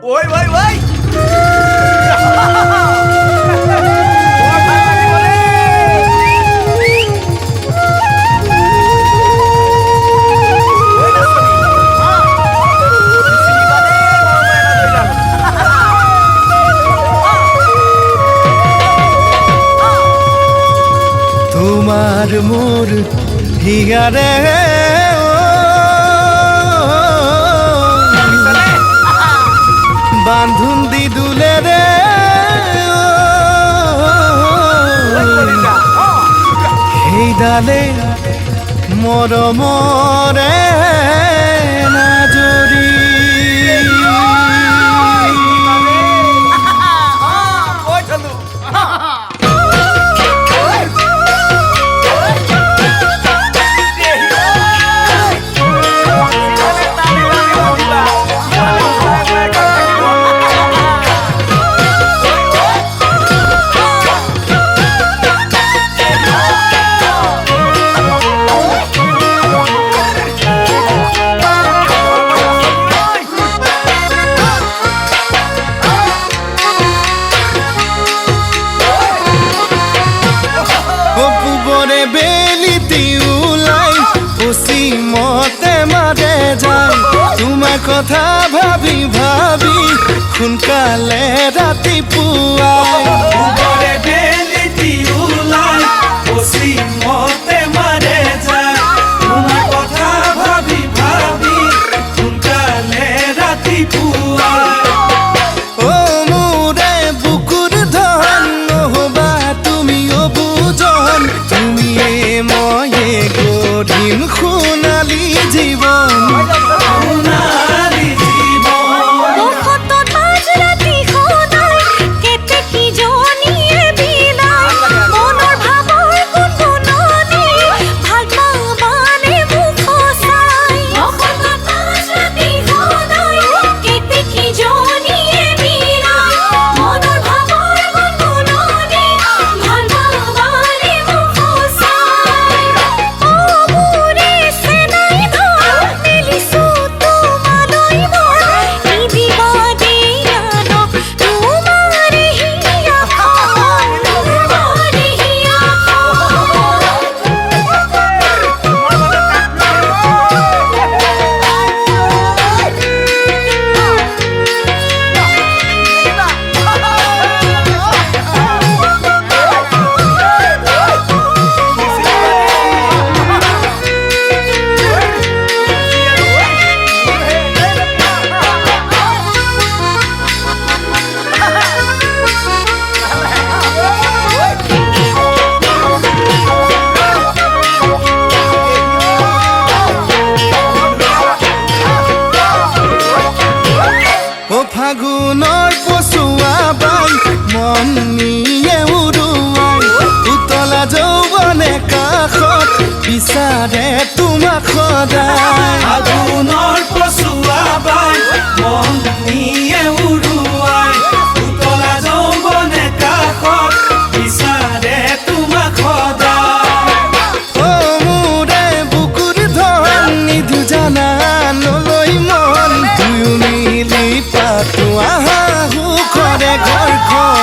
ওই ওই ওই তোমাৰ মোৰ হিয়াৰে বান্ধুন দি দুলে ৰে সেই ডালে মৰমৰে নাজৰি পূবৰে বেলিতি ওলাই পশ্চিমতে মাৰে যায় তোমাৰ কথা ভাবি ভাবি সোনকালে ৰাতিপুৱাই পূবৰে বেলিতি ওলাই পশ্চিমতে মাৰে যায় তোমাৰ কথা ভাবি ভাবি সোনকালে ৰাতিপুৱাই ও মোৰে বুকুৰ ধন নহবা তুমিও বুজন তুমিয়ে ময়ে গঢ়িম সোণালী জীৱন সোণালী জীৱন ফাগুনৰ পচুৱা বাই মন নিয়ে উৰুৱাই উতলা যৌৱনে কাষত বিচাৰে তোমাক সদায় ফাগুনৰ পচুৱা বাই মন নিয়ে উৰুৱাই উতলা যৌৱনে কাষত বিচাৰে তোমাক সদায় ও মোৰে বুকুৰ ধন নিধু জানা নলৈ মন দুয়ো মিলি পাতো আহা সুখৰে ঘৰখন